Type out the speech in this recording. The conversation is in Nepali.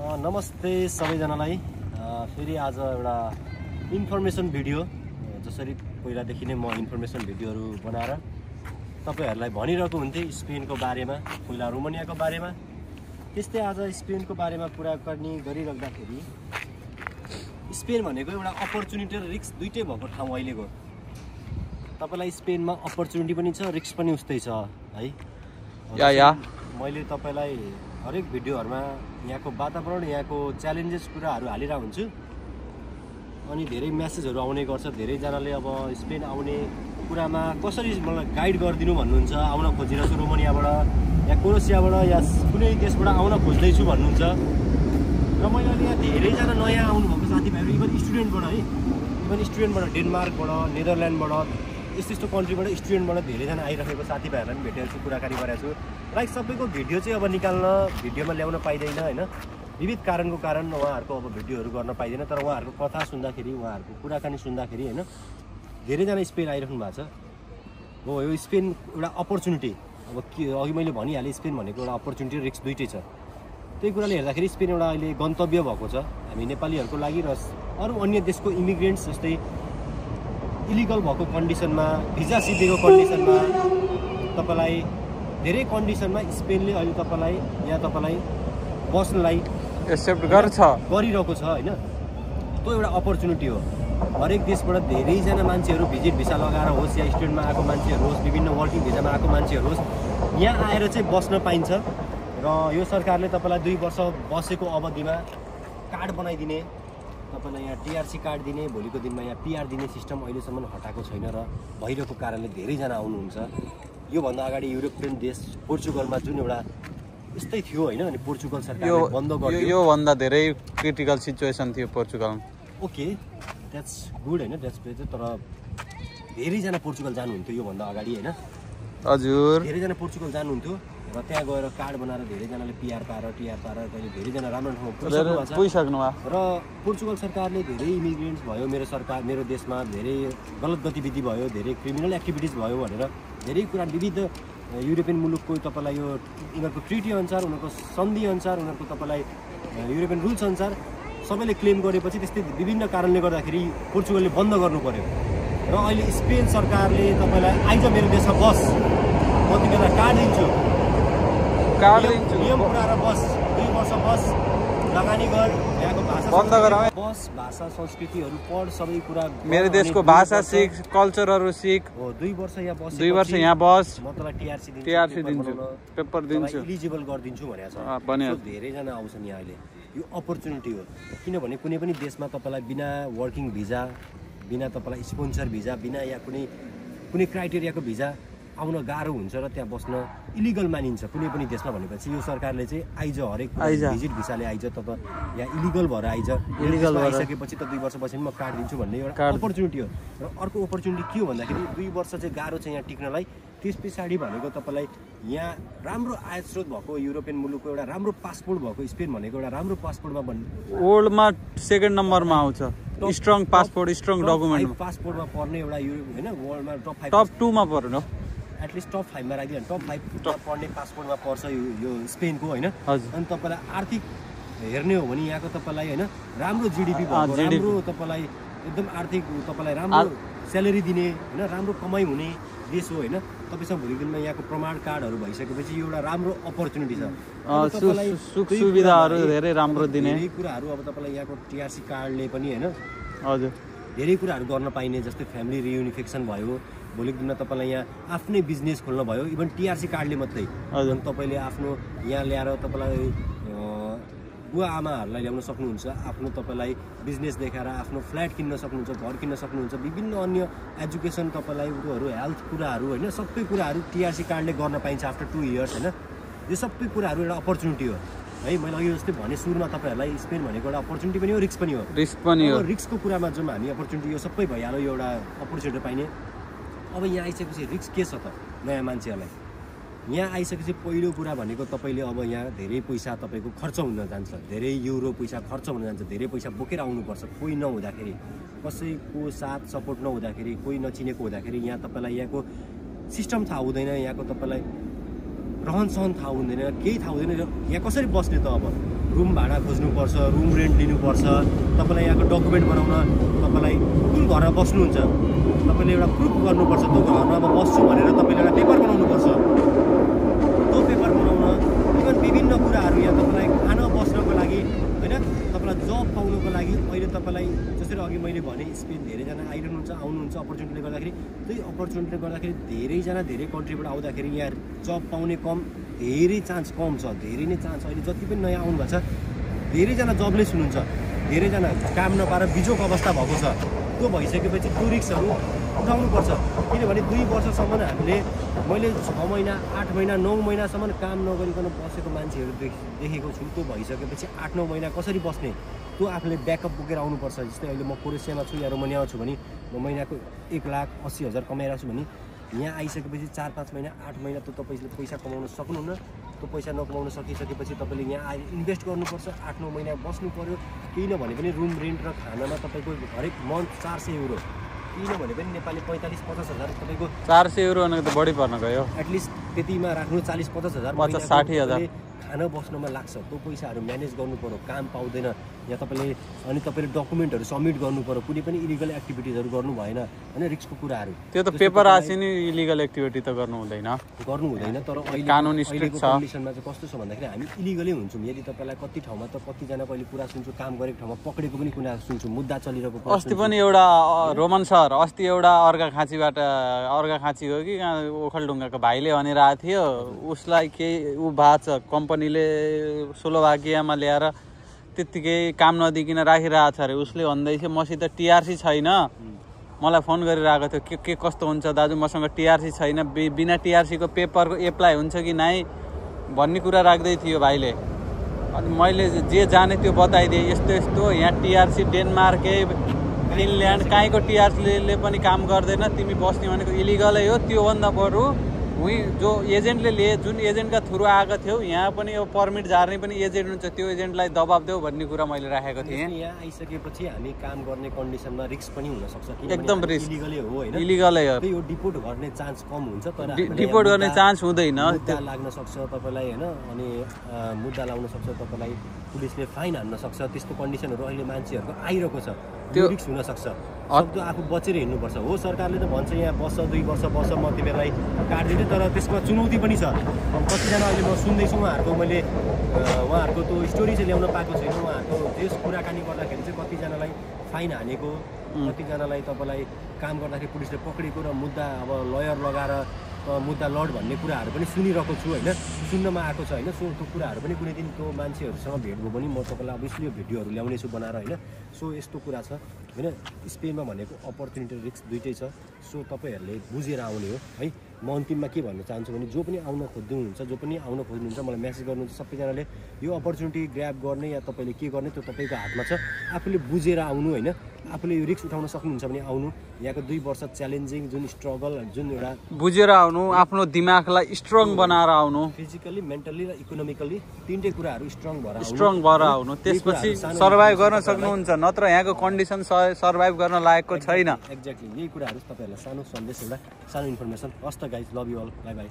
नमस्ते सबैजनालाई। फेरि आज एउटा इन्फर्मेसन भिडियो, जसरी पहिलादेखि नै म इन्फर्मेसन भिडियोहरू बनाएर तपाईहरुलाई भनिरहेको हुन्थे स्पेनको बारेमा, पहिला रोमानियाको बारेमा। त्यस्तै आज स्पेनको बारेमा कुराकानी गरिराख्दाखेरि स्पेन भनेको एउटा अपर्चुनिटी र रिस्क दुईटै भएको ठाउँ अहिलेको। तपाईलाई स्पेनमा अपर्चुनिटी पनि छ, रिस्क पनि उस्तै छ है। मैले तपाईलाई हरेक भिडियोहरुमा यहाँको वातावरण, यहाँको च्यालेन्जेस कुराहरू हालिरा हुन्छु। अनि धेरै मेसेजहरू आउने गर्छ, धेरै जनाले अब स्पेन आउने कुरामा कसरी मलाई गाइड गरिदिनु भन्नुहुन्छ। आउन खोजिरहेको छु रोमानियाबाट या क्रोएसियाबाट या कुनै देशबाट आउन खोज्दै छु भन्नुहुन्छ। र मैले अहिले यहाँ धेरै जना नयाँ आउनु भएको साथीभाइहरू, इभन स्टुडेन्टबाट डेनमार्कबाट, नेदरल्यान्डबाट, यस्तो कन्ट्रीबाट स्टुडेन्टबाट धेरैजना आइरहेको साथीभाइहरूलाई पनि भेटेको छु, कुराकानी गरेको छु। लाइक सबैको भिडियो चाहिँ अब निकाल्न, भिडियोमा ल्याउन पाइँदैन हैन, विविध कारणको कारण उहाँहरूको अब भिडियोहरू गर्न पाइँदैन। तर उहाँहरूको कथा सुन्दाखेरि, उहाँहरूको कुराकानी सुन्दाखेरि हैन, धेरैजना स्पेन आइरहनु भएको छ। हो, यो स्पेन एउटा अपर्चुनिटी, अब के अघि मैले भनिहालेँ, स्पेन भनेको एउटा अपर्चुनिटी र रिस्क दुइटै छ। त्यही कुराले हेर्दाखेरि स्पेन एउटा अहिले गन्तव्य भएको छ हामी नेपालीहरूको लागि र अरू अन्य देशको इमिग्रेन्ट्स, जस्तै इलिगल भएको कन्डिसनमा, भिजा सिधेको कन्डिसनमा, तपाईलाई धेरै कन्डिसनमा स्पेनले अहिले तपाईलाई यहाँ तपाईलाई बस्नलाई एक्सेप्ट गरिरहेको छ हैन। त्यो एउटा अपर्चुनिटी हो। हरेक देशबाट धेरैजना मान्छेहरू भिजिट भिसा लगाएर होस् या स्टुडेन्टमा आएको मान्छेहरू होस्, विभिन्न वर्किङ भिजामा आएको मान्छेहरू होस्, यहाँ आएर चाहिँ बस्न पाइन्छ। र यो सरकारले तपाईलाई 2 वर्ष बसेको अवधिमा कार्ड बनाइदिने, तपाईलाई यहाँ टिआरसी कार्ड दिने, भोलिको दिनमा यहाँ पिआर दिने सिस्टम अहिलेसम्म हटाएको छैन र भइरहेको कारणले धेरैजना आउनुहुन्छ। योभन्दा अगाडि युरोपियन देश पोर्चुगलमा जुन एउटा यस्तै थियो हैन, अनि पोर्चुगल सरकारले बन्द गर्यो। यो भन्दा धेरै क्रिटिकल सिचुएसन थियो पोर्चुगलमा। ओके, द्याट्स गुड हैन, द्याट्स बेटर। तर धेरैजना पोर्चुगल जानुहुन्थ्यो योभन्दा अगाडि हैन। हजुर, धेरैजना पोर्चुगल जानुहुन्थ्यो र त्यहाँ गएर कार्ड बनाएर धेरैजनाले पिआर पाएर, टिआर पाएर, कहिले धेरैजना राम्रो ठाउँमा पुगिसक्नु भयो। र पोर्चुगल सरकारले धेरै इमिग्रेन्ट्स भयो, मेरो देशमा धेरै गलत गतिविधि भयो, धेरै क्रिमिनल एक्टिभिटिज भयो भनेर धेरै कुरा विविध युरोपियन मुलुकको तपाईलाई यो उनीहरूको ट्रिटी अनुसार, उनीहरूको सन्धि अनुसार, उनीहरूको तपाईलाई युरोपियन रुल्स अनुसार सबैले क्लेम गरेपछि त्यस्तै विभिन्न कारणले गर्दाखेरि पोर्चुगलले बन्द गर्नु पर्यो। र अहिले स्पेन सरकारले तपाईलाई आइज मेरो देशमा बस, म तिमीलाई कार्ड दिन्छु, नियम पुरा र बस, 2 वर्ष बस, लगानी गर, यहाँको भाषा बन्द गराऊ, बस, भाषा संस्कृतिहरू पढ, सबै कुरा मेरो देशको भाषा सिक, कल्चरहरू सिक। हो, 2 वर्ष यहाँ बस, 2 वर्ष यहाँ बस, म तँलाई टिआरसी दिन्छु, पेपर दिन्छु, एलिजिबल गरिदिन्छु भनेको छ। धेरैजना आउँछन् यहाँ अहिले। यो अपर्चुनिटी हो, किनभने कुनै पनि देशमा तपाईलाई बिना वर्किङ भिजा, बिना तपाईलाई स्पोन्सर भिजा, बिना या कुनै क्राइटेरियाको भिजा आउन गाह्रो हुन्छ र त्यहाँ बस्न इलिगल मानिन्छ कुनै पनि देशमा। भनेपछि यो सरकारले चाहिँ आइज हरेक भिजिट भिसाले आइज, तब यहाँ इलिगल भएर आइज, इलिगल आइसकेपछि त 2 वर्षपछि म कार्ड दिन्छु भन्ने एउटा अपर्चुनिटी हो। र अर्को अपर्चुनिटी के हो भन्दाखेरि 2 वर्ष चाहिँ गाह्रो छ यहाँ टिक्नलाई। त्यस पछाडि भनेको तपाईलाई यहाँ राम्रो आय स्रोत भएको युरोपियन मुलुकको एउटा राम्रो पासपोर्ट भएको स्पेन भनेको एउटा राम्रो पासपोर्टमा वर्ल्डमा 2nd नम्बरमा आउँछ। स्ट्रङ पासपोर्ट, स्ट्रङ डकुमेन्ट पासपोर्टमा पर्ने एउटा हैन, वर्ल्डमा टप 2 मा पर्नु, एटलिस्ट टप 5 मा राखिदिनु, टप 5 पर्ने पासपोर्टमा पर्छ यो स्पेनको हैन। अनि तपाईलाई आर्थिक हेर्ने हो भने यहाँको तपाईलाई हैन राम्रो जीडीपी भएको, राम्रो तपाईलाई एकदम आर्थिक तपाईलाई राम्रो स्यालेरी दिने हैन, राम्रो कमाइ हुने देश हो हैन। तपाईसँग भोलिको दिनमा यहाँको प्रमाण कार्डहरू भइसकेपछि यो एउटा राम्रो अपर्चुनिटी छ। सुख सुविधाहरू धेरै राम्रो दिने धेरै कुराहरू अब तपाईलाई यहाँको टिआरसी कार्डले पनि हैन, हजुर, धेरै कुराहरू गर्न पाइने, जस्तै फ्यामिली रियुनिफिकेसन भयो, भोलिको दिनमा तपाईँलाई यहाँ आफ्नै बिजनेस खोल्न भयो, इभन टिआरसी कार्डले मात्रै। अनि तपाईँले आफ्नो यहाँ ल्याएर तपाईँलाई बुवा आमाहरूलाई ल्याउन सक्नुहुन्छ, आफ्नो तपाईँलाई बिजनेस देखाएर आफ्नो फ्ल्याट किन्न सक्नुहुन्छ, घर किन्न सक्नुहुन्छ, विभिन्न अन्य एजुकेसन तपाईँलाई उयोहरू, हेल्थ कुराहरू होइन, सबै कुराहरू टिआरसी कार्डले गर्न पाइन्छ आफ्टर 2 इयर्स होइन। यो सबै कुराहरू एउटा अपर्चुनिटी हो है। मैले अघि जस्तै भने सुरुमा तपाईँहरूलाई स्पेन भनेको एउटा अपर्चुनिटी पनि हो, रिस्क पनि हो। रिस्कको कुरामा जुन हामी अपर्चुनिटी यो सबै भइहाल्यो, यो एउटा अपर्चुनिटी पाइने। अब यहाँ आइसकेपछि रिस्क के छ त नयाँ मान्छेहरूलाई? यहाँ आइसकेपछि पहिलो कुरा भनेको तपाईँले अब यहाँ धेरै पैसा तपाईँको खर्च हुन जान्छ, धेरै युरो पैसा खर्च हुन जान्छ, धेरै पैसा बोकेर आउनुपर्छ। कोही नहुँदाखेरि, कसैको साथ सपोर्ट नहुँदाखेरि, कोही नचिनेको हुँदाखेरि यहाँ तपाईँलाई यहाँको सिस्टम थाहा हुँदैन, यहाँको तपाईँलाई रहन सहन थाहा हुँदैन, केही थाहा हुँदैन, यहाँ कसरी बस्ने त अब रुम भाडा खोज्नुपर्छ, रुम रेन्ट लिनुपर्छ, तपाईँलाई यहाँको डकुमेन्ट बनाउन, तपाईँलाई कुन घरमा बस्नुहुन्छ तपाईँले एउटा प्रुफ गर्नुपर्छ। त्यो घरमा म बस्छु भनेर तपाईँले एउटा पेपर बनाउनुपर्छ। त्यो पेपर बनाउन इभन विभिन्न कुराहरू यहाँ तपाईँलाई खान बस्नको लागि होइन, तपाईँलाई जब पाउनुको लागि अहिले तपाईँलाई जसरी अघि मैले भने स्पेन धेरैजना आइरहनुहुन्छ, आउनुहुन्छ अपर्च्युनिटीले गर्दाखेरि। त्यही अपर्च्युनिटीले गर्दाखेरि धेरैजना धेरै कन्ट्रीबाट आउँदाखेरि यहाँ जब पाउने कम, धेरै चान्स कम छ, धेरै नै चान्स। अहिले जति पनि नयाँ आउनुभएको छ धेरैजना जबलेस हुनुहुन्छ, धेरैजना काम नपाएर बिजोक अवस्था भएको छ। त्यो भइसकेपछि त्यो रिस्कहरू उठाउनुपर्छ। किनभने 2 वर्षसम्म हामीले मैले 6 महिना 8 महिना 9 महिनासम्म काम नगरिकन बसेको मान्छेहरू देखेको छु। त्यो भइसकेपछि 8-9 महिना कसरी बस्ने त्यो आफूले ब्याकअप बोकेर आउनुपर्छ। जस्तै अहिले म क्रोएसियामा छु या रोमानियामा छु भने म महिनाको 1,80,000 कमाइरहेको छु भने यहाँ आइसकेपछि 4-5 महिना 8 महिना त तपाईँले पैसा कमाउन सक्नुहुन्न। त्यो पैसा नकमाउन सकिसकेपछि तपाईँले यहाँ आएर इन्भेस्ट गर्नुपर्छ, 8-9 महिना बस्नु पऱ्यो। केही नभने पनि रुम रेन्ट र खानामा तपाईँको हरेक मन्थ 400 युरो, केही नभने पनि नेपाली 45-50 हजार तपाईँको 400 युरो भनेको त बढी पर्न गयो। एटलिस्ट त्यतिमा राख्नु 40-50 हजार 50-60 हजार खाना बस्नमा लाग्छ। त्यो पैसाहरू म्यानेज गर्नु पऱ्यो, काम पाउँदैन या तपाईँले। अनि तपाईँले डकुमेन्टहरू सब्मिट गर्नु पऱ्यो, कुनै पनि इलिगल एक्टिभिटिजहरू गर्नु भएन होइन, रिस्कको कुराहरू। त्यो त पेपर आसी नि इलिगल एक्टिभिटी त गर्नु हुँदैन। तर अहिले कानुन स्ट्रिक्ट छ। कन्डिसनमा चाहिँ कस्तो छ भन्दाखेरि हामी इलिगलै हुन्छौँ। यदि तपाईँलाई कति ठाउँमा त कतिजनाको अहिले कुरा सुन्छु, काम गरेको ठाउँमा पक्रेको पनि कुरा सुन्छु, मुद्दा चलिरहेको। अस्ति पनि एउटा रोमन सर अस्ति एउटा अर्घाखाँची हो कि ओखलढुङ्गाको भाइले भनेर आएको थियो, उसलाई केही ऊ भएको छ, कम्पनीले स्लोभाकियामा ल्याएर त्यत्तिकै काम नदिकन राखिरहेको छ अरे। उसले भन्दैछ मसित टिआरसी छैन, मलाई फोन गरिरहेको थियो के कस्तो हुन्छ दाजु, मसँग टिआरसी छैन, बिना टिआरसीको पेपरको एप्लाई हुन्छ कि नै भन्ने कुरा राख्दै थियो भाइले। अनि मैले जे जाने त्यो बताइदिएँ, यस्तो यस्तो यहाँ टिआरसी डेनमार्कै फिनल्यान्ड कहीँको टिआरसीले पनि काम गर्दैन, तिमी बस्ने भनेको इलिगलै हो। त्योभन्दा बरु उही जो एजेन्टले लिए, जुन एजेन्टका थ्रु आएको थियो, यहाँ पनि अब पर्मिट झार्ने पनि एजेन्ट हुन्छ, त्यो एजेन्टलाई दबाब देऊ भन्ने कुरा मैले राखेको थिएँ। यहाँ आइसकेपछि हामी काम गर्ने कन्डिसनमा रिस्क पनि हुनसक्छ, एकदम रिस्क, इलिगलै हो होइन, इलिगलै हो। यो डिपोर्ट गर्ने चान्स कम हुन्छ, तर डिपोर्ट गर्ने चान्स हुँदैन, मुद्दा लाग्न सक्छ तपाईँलाई होइन। अनि मुद्दा लाउन सक्छ तपाईँलाई, पुलिसले फाइन हान्न सक्छ। त्यस्तो कन्डिसनहरू अहिले मान्छेहरूको आइरहेको छ, त्यो रिस्क हुनसक्छ। सक्दो आफू बचेर हिँड्नुपर्छ। हो सरकारले त भन्छ यहाँ बस्छ 2 वर्ष बस्छ, म तिमीहरूलाई काट्दिन्छु, तर त्यसमा चुनौती पनि छ। कतिजना अहिले म सुन्दैछु उहाँहरूको, मैले उहाँहरूको त्यो स्टोरी चाहिँ ल्याउन पाएको छैन। उहाँहरूको त्यस कुराकानी गर्दाखेरि चाहिँ कतिजनालाई फाइन हानेको, कतिजनालाई तपाईँलाई काम गर्दाखेरि पुलिसले पक्रेको र मुद्दा अब लयर लगाएर मुद्दा लड भन्ने कुराहरू पनि सुनिरहेको छु होइन, सुन्नमा आएको छ होइन। सो त्यो कुराहरू पनि कुनै दिन त्यो मान्छेहरूसँग भेट भयो भने म तपाईँलाई अभियसली यो भिडियोहरू ल्याउने छु बनाएर होइन। सो यस्तो कुरा छ होइन। स्पेनमा भनेको अपर्च्युनिटी रिस्क दुइटै छ। सो तपाईँहरूले बुझेर आउने हो है। म अन्तिममा के भन्न चाहन्छु भने जो पनि आउन खोज्नुहुन्छ, जो पनि आउन खोज्नुहुन्छ मलाई मेसेज गर्नुहुन्छ। सबैजनाले यो अपर्च्युनिटी ग्र्याब गर्ने या तपाईँले के गर्ने त्यो तपाईँको हातमा छ। आफूले बुझेर आउनु होइन, आफूले यो रिस्क उठाउन सक्नुहुन्छ भने आउनु। यहाँको 2 वर्ष च्यालेन्जिङ जुन स्ट्रगल, जुन एउटा बुझेर आउनु, आफ्नो दिमागलाई स्ट्रङ बनाएर आउनु, फिजिकली मेन्टली र इकोनोमिकली तिनटै कुराहरू स्ट्रङ भएर आउनु। त्यसपछि सर्भाइभ गर्न सक्नुहुन्छ, नत्र यहाँको कन्डिसन सर्भाइभ गर्न लायकको छैन। एक्ज्याक्टली यही कुराहरू तपाईँहरूलाई सानो सन्देश, एउटा सानो इन्फर्मेसन। हस् त guys, love you all, bye by.